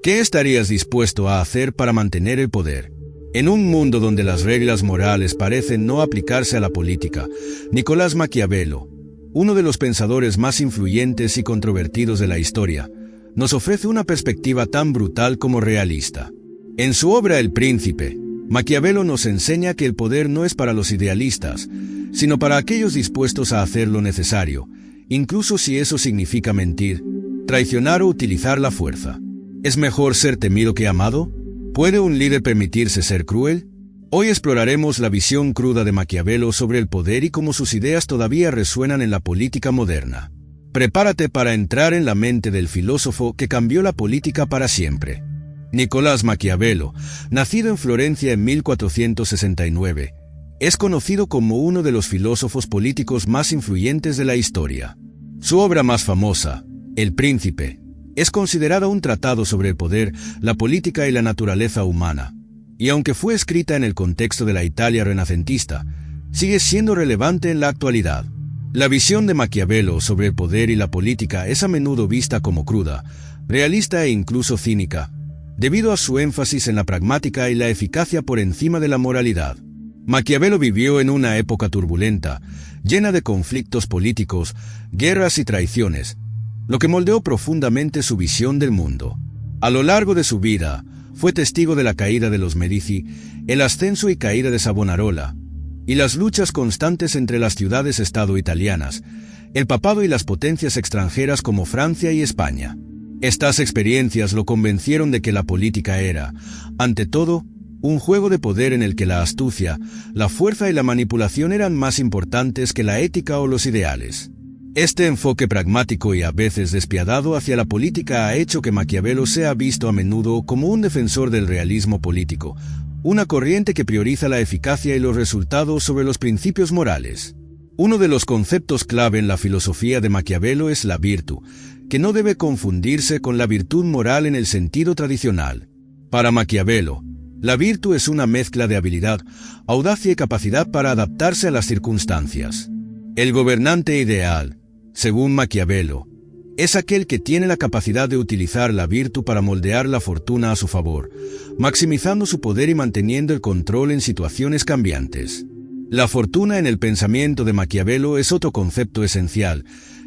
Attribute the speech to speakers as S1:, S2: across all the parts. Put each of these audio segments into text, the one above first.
S1: ¿Qué estarías dispuesto a hacer para mantener el poder? En un mundo donde las reglas morales parecen no aplicarse a la política, Nicolás Maquiavelo, uno de los pensadores más influyentes y controvertidos de la historia, nos ofrece una perspectiva tan brutal como realista. En su obra El Príncipe, Maquiavelo nos enseña que el poder no es para los idealistas, sino para aquellos dispuestos a hacer lo necesario, incluso si eso significa mentir, traicionar o utilizar la fuerza. ¿Es mejor ser temido que amado? ¿Puede un líder permitirse ser cruel? Hoy exploraremos la visión cruda de Maquiavelo sobre el poder y cómo sus ideas todavía resuenan en la política moderna. Prepárate para entrar en la mente del filósofo que cambió la política para siempre. Nicolás Maquiavelo, nacido en Florencia en 1469, es conocido como uno de los filósofos políticos más influyentes de la historia. Su obra más famosa, El Príncipe, es considerada un tratado sobre el poder, la política y la naturaleza humana, y aunque fue escrita en el contexto de la Italia renacentista, sigue siendo relevante en la actualidad. La visión de Maquiavelo sobre el poder y la política es a menudo vista como cruda, realista e incluso cínica, debido a su énfasis en la pragmática y la eficacia por encima de la moralidad. Maquiavelo vivió en una época turbulenta, llena de conflictos políticos, guerras y traiciones, lo que moldeó profundamente su visión del mundo. A lo largo de su vida, fue testigo de la caída de los Medici, el ascenso y caída de Savonarola, y las luchas constantes entre las ciudades-estado italianas, el papado y las potencias extranjeras como Francia y España. Estas experiencias lo convencieron de que la política era, ante todo, un juego de poder en el que la astucia, la fuerza y la manipulación eran más importantes que la ética o los ideales. Este enfoque pragmático y a veces despiadado hacia la política ha hecho que Maquiavelo sea visto a menudo como un defensor del realismo político, una corriente que prioriza la eficacia y los resultados sobre los principios morales. Uno de los conceptos clave en la filosofía de Maquiavelo es la virtud, que no debe confundirse con la virtud moral en el sentido tradicional. Para Maquiavelo, la virtud es una mezcla de habilidad, audacia y capacidad para adaptarse a las circunstancias. El gobernante ideal, según Maquiavelo, es aquel que tiene la capacidad de utilizar la virtud para moldear la fortuna a su favor, maximizando su poder y manteniendo el control en situaciones cambiantes. La fortuna en el pensamiento de Maquiavelo es otro concepto esencial,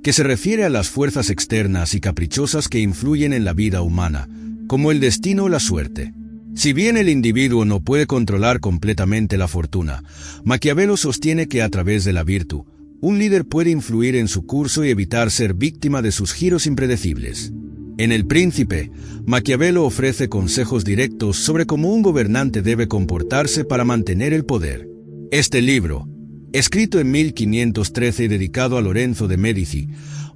S1: que se refiere a las fuerzas externas y caprichosas que influyen en la vida humana, como el destino o la suerte. Si bien el individuo no puede controlar completamente la fortuna, Maquiavelo sostiene que a través de la virtud, un líder puede influir en su curso y evitar ser víctima de sus giros impredecibles. En El Príncipe, Maquiavelo ofrece consejos directos sobre cómo un gobernante debe comportarse para mantener el poder. Este libro, escrito en 1513 y dedicado a Lorenzo de Medici,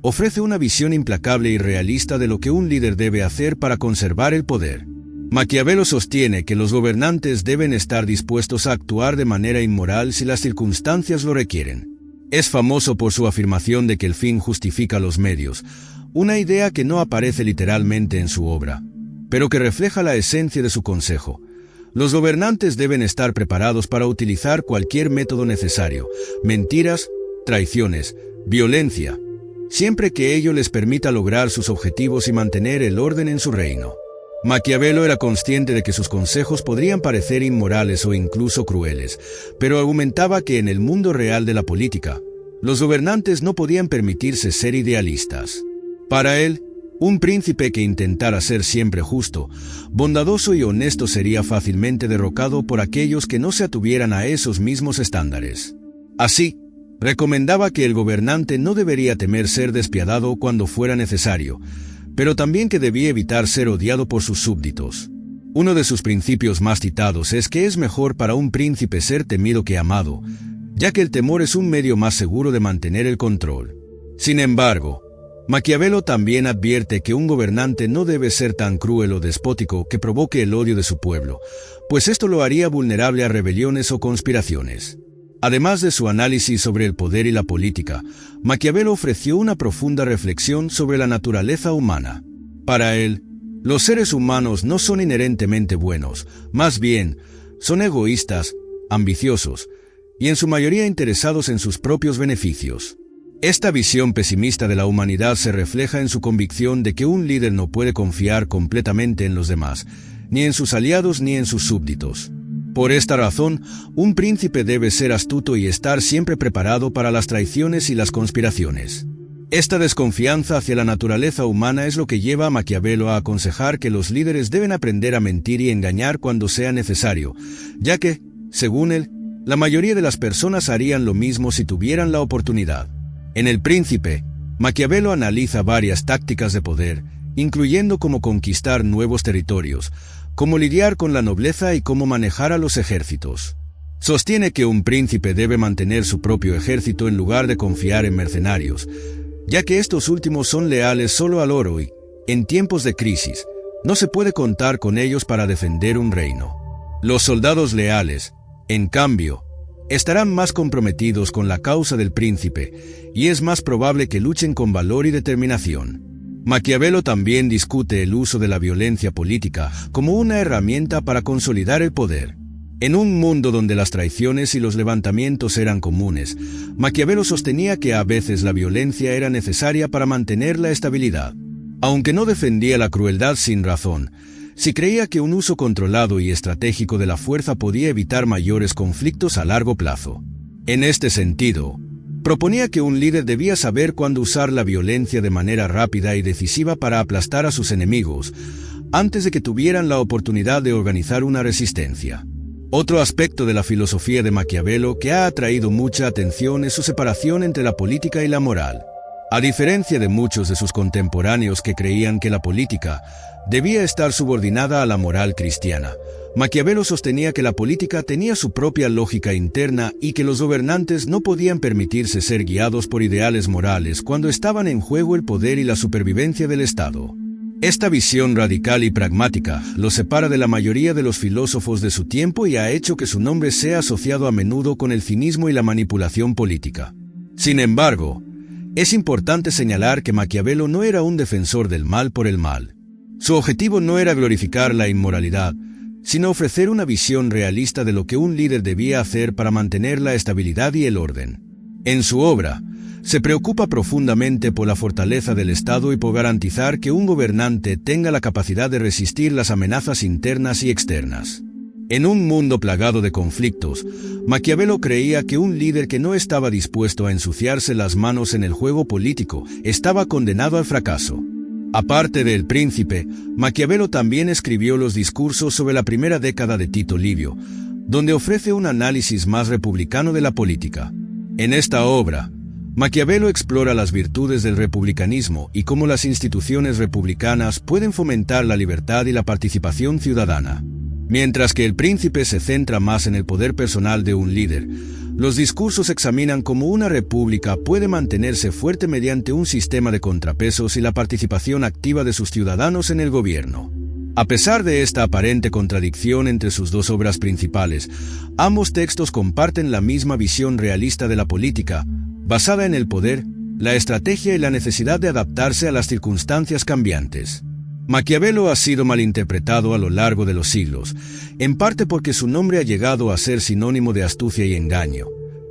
S1: ofrece una visión implacable y realista de lo que un líder debe hacer para conservar el poder. Maquiavelo sostiene que los gobernantes deben estar dispuestos a actuar de manera inmoral si las circunstancias lo requieren. Es famoso por su afirmación de que el fin justifica los medios, una idea que no aparece literalmente en su obra, pero que refleja la esencia de su consejo. Los gobernantes deben estar preparados para utilizar cualquier método necesario, mentiras, traiciones, violencia, siempre que ello les permita lograr sus objetivos y mantener el orden en su reino. Maquiavelo era consciente de que sus consejos podrían parecer inmorales o incluso crueles, pero argumentaba que en el mundo real de la política, los gobernantes no podían permitirse ser idealistas. Para él, un príncipe que intentara ser siempre justo, bondadoso y honesto sería fácilmente derrocado por aquellos que no se atuvieran a esos mismos estándares. Así, recomendaba que el gobernante no debería temer ser despiadado cuando fuera necesario, pero también que debía evitar ser odiado por sus súbditos. Uno de sus principios más citados es que es mejor para un príncipe ser temido que amado, ya que el temor es un medio más seguro de mantener el control. Sin embargo, Maquiavelo también advierte que un gobernante no debe ser tan cruel o despótico que provoque el odio de su pueblo, pues esto lo haría vulnerable a rebeliones o conspiraciones. Además de su análisis sobre el poder y la política, Maquiavelo ofreció una profunda reflexión sobre la naturaleza humana. Para él, los seres humanos no son inherentemente buenos, más bien, son egoístas, ambiciosos, y en su mayoría interesados en sus propios beneficios. Esta visión pesimista de la humanidad se refleja en su convicción de que un líder no puede confiar completamente en los demás, ni en sus aliados ni en sus súbditos. Por esta razón, un príncipe debe ser astuto y estar siempre preparado para las traiciones y las conspiraciones. Esta desconfianza hacia la naturaleza humana es lo que lleva a Maquiavelo a aconsejar que los líderes deben aprender a mentir y engañar cuando sea necesario, ya que, según él, la mayoría de las personas harían lo mismo si tuvieran la oportunidad. En El Príncipe, Maquiavelo analiza varias tácticas de poder, incluyendo cómo conquistar nuevos territorios, cómo lidiar con la nobleza y cómo manejar a los ejércitos. Sostiene que un príncipe debe mantener su propio ejército en lugar de confiar en mercenarios, ya que estos últimos son leales solo al oro y, en tiempos de crisis, no se puede contar con ellos para defender un reino. Los soldados leales, en cambio, estarán más comprometidos con la causa del príncipe y es más probable que luchen con valor y determinación. Maquiavelo también discute el uso de la violencia política como una herramienta para consolidar el poder. En un mundo donde las traiciones y los levantamientos eran comunes, Maquiavelo sostenía que a veces la violencia era necesaria para mantener la estabilidad. Aunque no defendía la crueldad sin razón, sí creía que un uso controlado y estratégico de la fuerza podía evitar mayores conflictos a largo plazo. En este sentido, proponía que un líder debía saber cuándo usar la violencia de manera rápida y decisiva para aplastar a sus enemigos, antes de que tuvieran la oportunidad de organizar una resistencia. Otro aspecto de la filosofía de Maquiavelo que ha atraído mucha atención es su separación entre la política y la moral. A diferencia de muchos de sus contemporáneos que creían que la política debía estar subordinada a la moral cristiana, Maquiavelo sostenía que la política tenía su propia lógica interna y que los gobernantes no podían permitirse ser guiados por ideales morales cuando estaban en juego el poder y la supervivencia del Estado. Esta visión radical y pragmática lo separa de la mayoría de los filósofos de su tiempo y ha hecho que su nombre sea asociado a menudo con el cinismo y la manipulación política. Sin embargo, es importante señalar que Maquiavelo no era un defensor del mal por el mal. Su objetivo no era glorificar la inmoralidad, sino ofrecer una visión realista de lo que un líder debía hacer para mantener la estabilidad y el orden. En su obra, se preocupa profundamente por la fortaleza del Estado y por garantizar que un gobernante tenga la capacidad de resistir las amenazas internas y externas. En un mundo plagado de conflictos, Maquiavelo creía que un líder que no estaba dispuesto a ensuciarse las manos en el juego político estaba condenado al fracaso. Aparte de El Príncipe, Maquiavelo también escribió los discursos sobre la primera década de Tito Livio, donde ofrece un análisis más republicano de la política. En esta obra, Maquiavelo explora las virtudes del republicanismo y cómo las instituciones republicanas pueden fomentar la libertad y la participación ciudadana. Mientras que El Príncipe se centra más en el poder personal de un líder, los discursos examinan cómo una república puede mantenerse fuerte mediante un sistema de contrapesos y la participación activa de sus ciudadanos en el gobierno. A pesar de esta aparente contradicción entre sus dos obras principales, ambos textos comparten la misma visión realista de la política, basada en el poder, la estrategia y la necesidad de adaptarse a las circunstancias cambiantes. Maquiavelo ha sido malinterpretado a lo largo de los siglos, en parte porque su nombre ha llegado a ser sinónimo de astucia y engaño,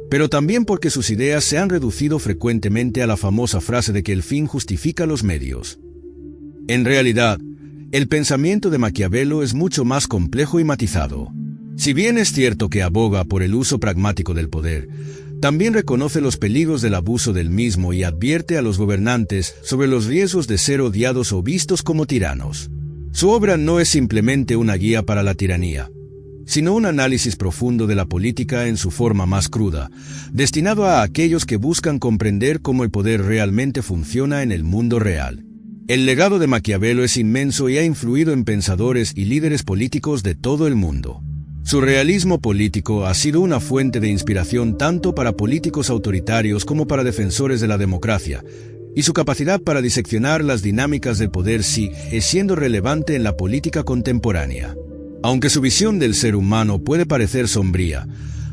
S1: pero también porque sus ideas se han reducido frecuentemente a la famosa frase de que el fin justifica los medios. En realidad, el pensamiento de Maquiavelo es mucho más complejo y matizado. Si bien es cierto que aboga por el uso pragmático del poder, también reconoce los peligros del abuso del mismo y advierte a los gobernantes sobre los riesgos de ser odiados o vistos como tiranos. Su obra no es simplemente una guía para la tiranía, sino un análisis profundo de la política en su forma más cruda, destinado a aquellos que buscan comprender cómo el poder realmente funciona en el mundo real. El legado de Maquiavelo es inmenso y ha influido en pensadores y líderes políticos de todo el mundo. Su realismo político ha sido una fuente de inspiración tanto para políticos autoritarios como para defensores de la democracia, y su capacidad para diseccionar las dinámicas del poder sigue siendo relevante en la política contemporánea. Aunque su visión del ser humano puede parecer sombría,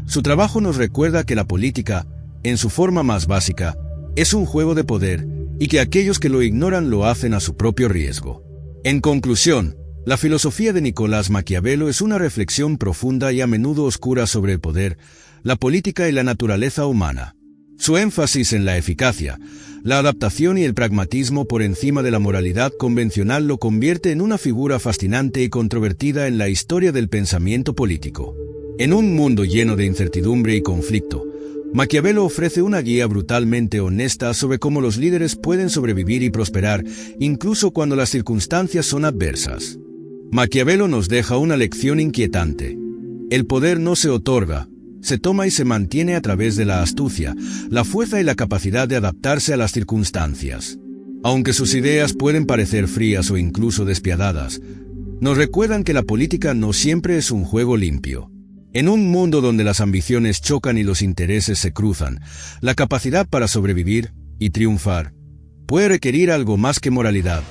S1: su trabajo nos recuerda que la política, en su forma más básica, es un juego de poder y que aquellos que lo ignoran lo hacen a su propio riesgo. En conclusión, la filosofía de Nicolás Maquiavelo es una reflexión profunda y a menudo oscura sobre el poder, la política y la naturaleza humana. Su énfasis en la eficacia, la adaptación y el pragmatismo por encima de la moralidad convencional lo convierte en una figura fascinante y controvertida en la historia del pensamiento político. En un mundo lleno de incertidumbre y conflicto, Maquiavelo ofrece una guía brutalmente honesta sobre cómo los líderes pueden sobrevivir y prosperar, incluso cuando las circunstancias son adversas. Maquiavelo nos deja una lección inquietante. El poder no se otorga, se toma y se mantiene a través de la astucia, la fuerza y la capacidad de adaptarse a las circunstancias. Aunque sus ideas pueden parecer frías o incluso despiadadas, nos recuerdan que la política no siempre es un juego limpio. En un mundo donde las ambiciones chocan y los intereses se cruzan, la capacidad para sobrevivir y triunfar puede requerir algo más que moralidad,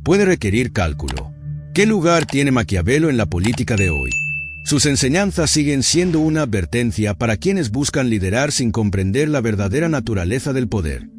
S1: puede requerir cálculo. ¿Qué lugar tiene Maquiavelo en la política de hoy? Sus enseñanzas siguen siendo una advertencia para quienes buscan liderar sin comprender la verdadera naturaleza del poder.